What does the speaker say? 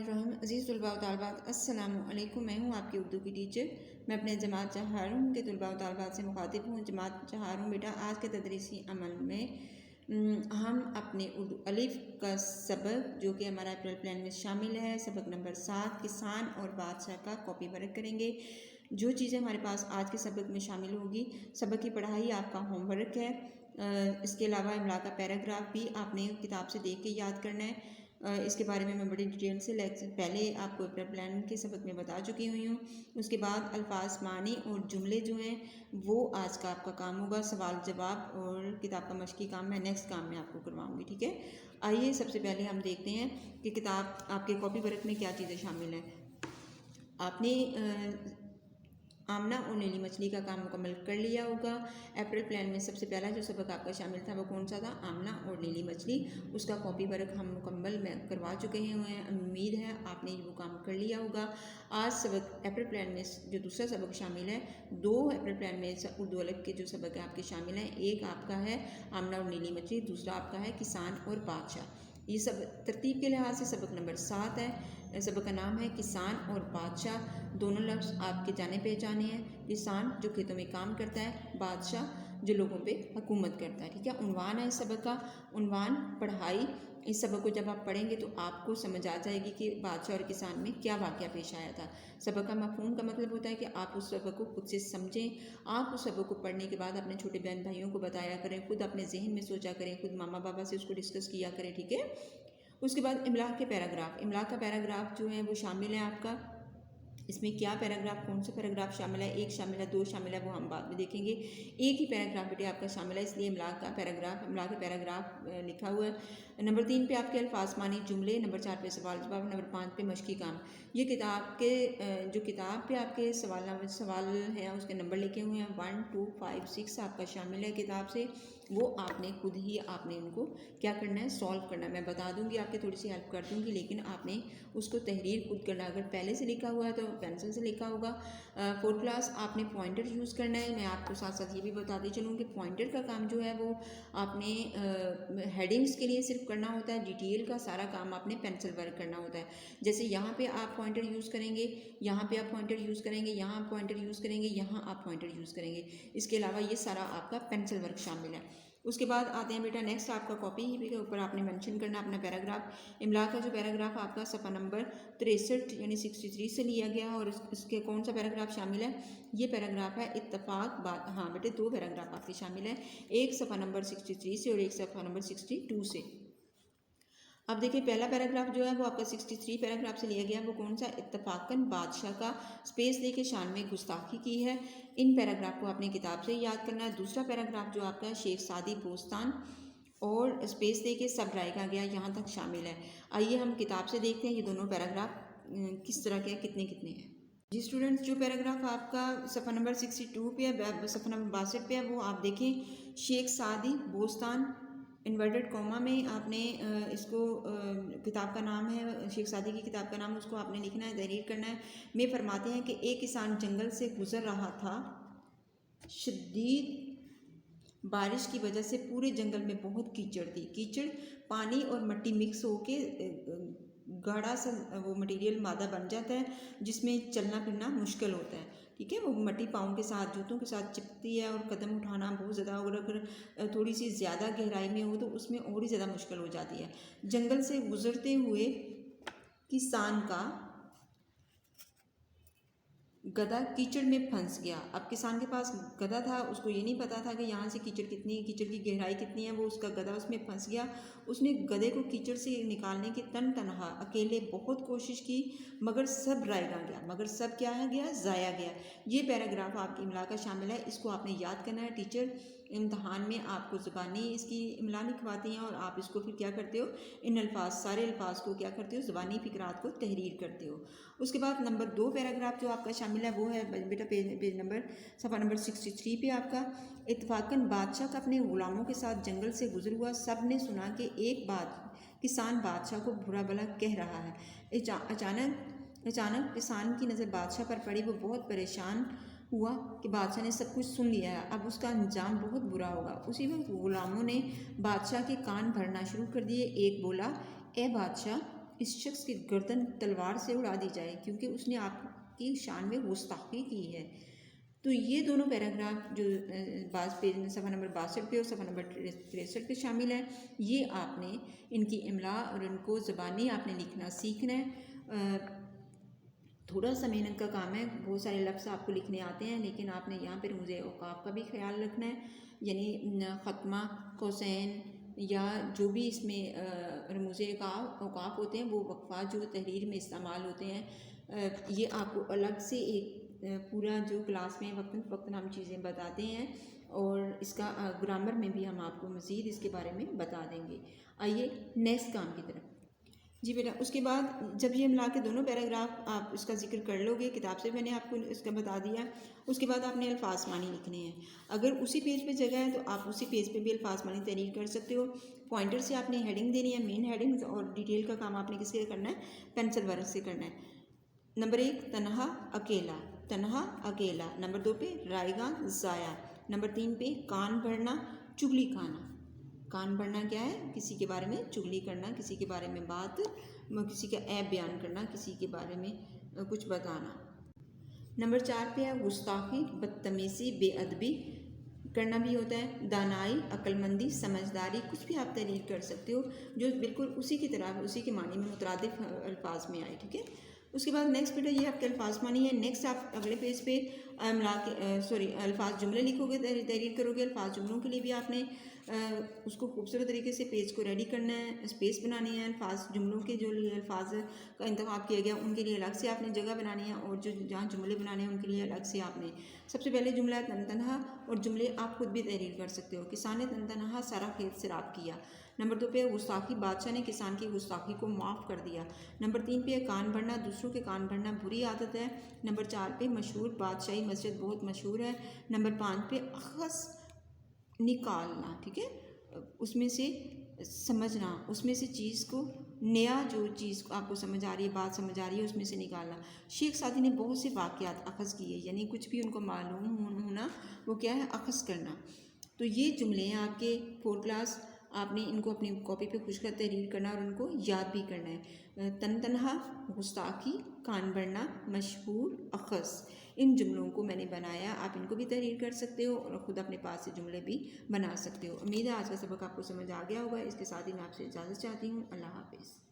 बिस्मिल्लाहिर्रहमानिर्रहीम। अज़ीज़ तलबा व तालिबात, अस्सलामु अलैकुम। मैं हूँ आपकी उर्दू की टीचर। मैं अपने जमात जहारून के तलबा व तालिबात से मुखातिब हूँ। जमात जहारून बेटा, आज के तदरीसी अमल में हम अपने उर्दू अलिफ का सबक जो कि हमारा अप्रैल प्लान में शामिल है, सबक नंबर 7 किसान और बादशाह का कॉपी वर्क करेंगे। जो चीज़ें हमारे पास आज के सबक में शामिल होगी, सबक की पढ़ाई आपका होमवर्क है। इसके अलावा इमला का पैराग्राफ भी आपने किताब से देख के याद करना है। इसके बारे में मैं बड़ी डिटेल से पहले आपको अप्रैल प्लान के सबक में बता चुकी हुई हूँ। उसके बाद अल्फाज मानी और जुमले जो हैं वो आज का आपका काम होगा। सवाल जवाब और किताब का मश्की काम मैं नेक्स्ट काम में आपको करवाऊँगी, ठीक है। आइए सबसे पहले हम देखते हैं कि किताब आपके कॉपी वर्क में क्या चीज़ें शामिल हैं। आपने आमना और नीली मछली का काम मुकम्मल कर लिया होगा। अप्रैल प्लान में सबसे पहला जो सबक आपका शामिल था वो कौन सा था? आमना और नीली मछली। उसका कॉपी वर्क हम मुकम्मल में करवा चुके हैं। उम्मीद है आपने वो काम कर लिया होगा। आज सबक अप्रैल प्लान में जो दूसरा सबक शामिल है, 2 अप्रैल प्लान में उर्दू अलिफ के जो सबक है आपके शामिल हैं। एक आपका है आमना और नीली मछली, दूसरा आपका है किसान और बादशाह। ये सब तरतीब के लिहाज से सबक नंबर 7 है। सबक का नाम है किसान और बादशाह। दोनों लफ्ज़ आपके जाने पहचाने हैं। किसान जो खेतों में काम करता है, बादशाह जो लोगों पे हुकूमत करता है, ठीक है। उन्वान है इस सबक का, उन्वान पढ़ाई। इस सबक को जब आप पढ़ेंगे तो आपको समझ आ जाएगी कि बादशाह और किसान में क्या वाक़या पेश आया था। सबक का मफ़हूम का मतलब होता है कि आप उस सबक को खुद से समझें। आप उस सबक को पढ़ने के बाद अपने छोटे बहन भाइयों को बताया करें, खुद अपने जहन में सोचा करें, खुद मामा बाबा से उसको डिस्कस किया करें, ठीक है। उसके बाद इमला के पैराग्राफ। इमला का पैराग्राफ जो है वो शामिल है आपका। इसमें क्या पैराग्राफ, कौन सा पैराग्राफ शामिल है, 1 शामिल है, 2 शामिल है, वो हम बाद में देखेंगे। एक ही पैराग्राफ बेटे आपका शामिल है, इसलिए इमला का पैराग्राफ लिखा हुआ है। नंबर 3 पे आपके अल्फाज मानी जुमले, नंबर 4 पे सवाल जवाब, नंबर 5 पे मश्की काम। ये किताब के जो किताब पे आपके सवाल हैं उसके नंबर लिखे हुए हैं। 1, 2, 5, 6 आपका शामिल है किताब से। वो आपने खुद ही आपने उनको क्या करना है, सॉल्व करना है। मैं बता दूंगी, आपकी थोड़ी सी हेल्प कर दूंगी, लेकिन आपने उसको तहरीर खुद करना। अगर पहले से लिखा हुआ है तो पेंसिल से लिखा होगा। 4th क्लास आपने पॉइंटर यूज़ करना है। मैं आपको साथ साथ ये भी बताती चलूँ कि पॉइंटर का काम जो है वो आपने हेडिंग्स के लिए सिर्फ करना होता है। डिटेल का सारा काम आपने पेंसिल वर्क करना होता है। जैसे यहाँ पे आप पॉइंटर यूज़ करेंगे, यहाँ पे आप पॉइंटर यूज़ करेंगे, यहाँ आप पॉइंटर यूज़ करेंगे, यहाँ आप पॉइंटर यूज़ करेंगे। इसके अलावा ये सारा आपका पेंसिल वर्क शामिल है। उसके बाद आते हैं बेटा नेक्स्ट आपका कॉपी के ऊपर आपने मेंशन करना अपना पैराग्राफ। इमला का जो पैराग्राफ आपका सफ़ा नंबर 63 यानी 63 से लिया गया और इसके कौन सा पैराग्राफ शामिल है? ये पैराग्राफ है इत्तफाक बात। हाँ बेटे 2 पैराग्राफ आपके शामिल है, एक सफ़ा नंबर 63 से और एक सफ़ा नंबर 62 से। अब देखिए पहला पैराग्राफ जो है वो आपका 63 पैराग्राफ से लिया गया। वो कौन सा? इत्तफाकन बादशाह का स्पेस लेके शान में गुस्ताखी की है। इन पैराग्राफ को आपने किताब से याद करना है। दूसरा पैराग्राफ जो आपका शेख सादी बोस्तान और स्पेस दे के सब रायगा गया यहाँ तक शामिल है। आइए हम किताब से देखते हैं ये दोनों पैराग्राफ किस तरह के कितने कितने हैं। जी स्टूडेंट्स, जो पैराग्राफ आपका सफ़ा नंबर 62 पे है, सफ़ा नंबर 62 पे है, वो आप देखें। शेख सादी बोस्तान इन्वर्टेड कॉमा में आपने इसको किताब का नाम है, शेख सादी की किताब का नाम, उसको आपने लिखना है, तहरीर करना है। में फरमाते हैं कि एक किसान जंगल से गुजर रहा था। शदीद बारिश की वजह से पूरे जंगल में बहुत कीचड़ थी। कीचड़ पानी और मिट्टी मिक्स होके गाढ़ा सा वो मटेरियल मादा बन जाता है जिसमें चलना फिरना मुश्किल होता है, ठीक है। वो मिट्टी पाँव के साथ, जूतों के साथ चिपकती है और कदम उठाना बहुत ज़्यादा, और अगर थोड़ी सी ज़्यादा गहराई में हो तो उसमें और ही ज़्यादा मुश्किल हो जाती है। जंगल से गुजरते हुए किसान का गधा कीचड़ में फंस गया। अब किसान के पास गधा था, उसको ये नहीं पता था कि यहाँ से कीचड़ कीचड़ की गहराई कितनी है। वो उसका गधा उसमें फंस गया। उसने गधे को कीचड़ से निकालने की तनहा अकेले बहुत कोशिश की, मगर सब रायगा गया। मगर सब क्या है गया? ज़ाया गया। ये पैराग्राफ आपकी इमला का शामिल है। इसको आपने याद करना है। टीचर इम्तहान में आपको ज़ुबानी इसकी इमला लिखवाती हैं और आप इसको फिर क्या करते हो, इन अल्फाज सारे अल्फाज को क्या करते हो, ज़ुबानी फ़िक्रात को तहरीर करते हो। उसके बाद नंबर 2 पैराग्राफ जो आपका शामिल है वो है बेटा पेज नंबर सफ़ा नंबर 63 पे आपका। इत्तफाकन बादशाह का अपने ग़ुलामों के साथ जंगल से गुजर हुआ। सब ने सुना कि एक बात किसान बादशाह को बुरा भला कह रहा है। अचानक किसान की नज़र बादशाह पर पड़ी। वो बहुत परेशान हुआ कि बादशाह ने सब कुछ सुन लिया है, अब उसका अंजाम बहुत बुरा होगा। उसी वक्त ग़ुलामों ने बादशाह के कान भरना शुरू कर दिए। एक बोला, ए बादशाह, इस शख्स की गर्दन तलवार से उड़ा दी जाए क्योंकि उसने आपकी शान में गुस्ताखी की है। तो ये दोनों पैराग्राफ जो बास पेज सफ़ा नंबर 62 पे और सफ़ा नंबर 63 पे शामिल है, ये आपने इनकी इमला और इनको ज़बानी आपने लिखना सीखना है। थोड़ा सा मेहनत का काम है, बहुत सारे लफ्ज़ आपको लिखने आते हैं, लेकिन आपने यहाँ पर मुझे औकाफ का भी ख्याल रखना है, यानी ख़त्मा, कोसैन या जो भी इसमें रमूज़े औकाफ होते हैं, वो वक़फ़ा जो तहरीर में इस्तेमाल होते हैं, ये आपको अलग से एक पूरा जो क्लास में वक्तन फ़वक्तन हम चीज़ें बताते हैं, और इसका ग्रामर में भी हम आपको मज़ीद इसके बारे में बता देंगे। आइए नेक्स्ट काम की तरफ। जी बेटा, उसके बाद जब ये मिला के दोनों पैराग्राफ आप इसका जिक्र कर लोगे, किताब से मैंने आपको इसका बता दिया, उसके बाद आपने अल्फाज मानी लिखने हैं। अगर उसी पेज पे जगह है तो आप उसी पेज पे भी अल्फाज मानी तहरीर कर सकते हो। पॉइंटर से आपने हेडिंग देनी है, मेन हेडिंग्स, और डिटेल का काम आपने किससे करना है, पेंसिल वर्क से करना है। नंबर 1 तन्हा अकेला, तन्हा अकेला। नंबर 2 पे रायगा ज़ाया। नंबर 3 पे कान भरना, चुगली खाना। कान भरना क्या है, किसी के बारे में चुगली करना, किसी के बारे में बात, किसी का ऐब बयान करना, किसी के बारे में कुछ बताना। नंबर 4 पे है गुस्ताखी, बदतमीज़ी, बेअदबी करना भी होता है। दानाई, अक्लमंदी, समझदारी, कुछ भी आप तहरीर कर सकते हो जो बिल्कुल उसी की तरह, उसी के मानी में मुतरादिफ अल्फाज में आए, ठीक है। उसके बाद नेक्स्ट बेटा ये आपके अल्फाज मानी है। नेक्स्ट आप अगले पेज पे अल्फाज जुमले लिखोगे, तहरीर करोगे। अल्फाज जुमलों के लिए भी आपने उसको खूबसूरत तरीके से पेज को रेडी करना है, स्पेस बनानी है। अल्फाज जुमलों के जो लिए अल्फाज का इंतखाब किया गया उनके लिए अलग से आपने जगह बनानी है, और जो जहाँ जुमले बनाने हैं उनके लिए अलग से आपने। सबसे पहले जुमला है तन तनहा, और जुमले आप खुद भी तहरीर कर सकते हो। किसान ने तन तनहा सारा खेत सैराब किया। नंबर 2 पे गुस्ताखी, बादशाह ने किसान की गुस्ताखी को माफ़ कर दिया। नंबर 3 पे कान भरना, दूसरों के कान भरना बुरी आदत है। नंबर 4 पे मशहूर, बादशाही मस्जिद बहुत मशहूर है। नंबर 5 पे अखस निकालना, ठीक है, उसमें से समझना, उसमें से चीज़ को, नया जो चीज़ आपको समझ आ रही है, बात समझ आ रही है, उसमें से निकालना। शेख सादी ने बहुत से वाक़यात अखज़ किए, यानी कुछ भी उनको मालूम होना, वो क्या है, अखज़ करना। तो ये जुमले हैं आपके 4 क्लास, आपने इनको अपनी कॉपी पे खुश कर तहरीर करना और उनको याद भी करना है। तन तनहा, गुस्ताखी, कान भरना, मशहूर, अखज़, इन जुमलों को मैंने बनाया, आप इनको भी तहरीर कर सकते हो और ख़ुद अपने पास से जुमले भी बना सकते हो। उम्मीद है आज का सबक आपको समझ आ गया होगा। इसके साथ ही मैं आपसे इजाज़त चाहती हूँ। अल्लाह हाफ़िज़।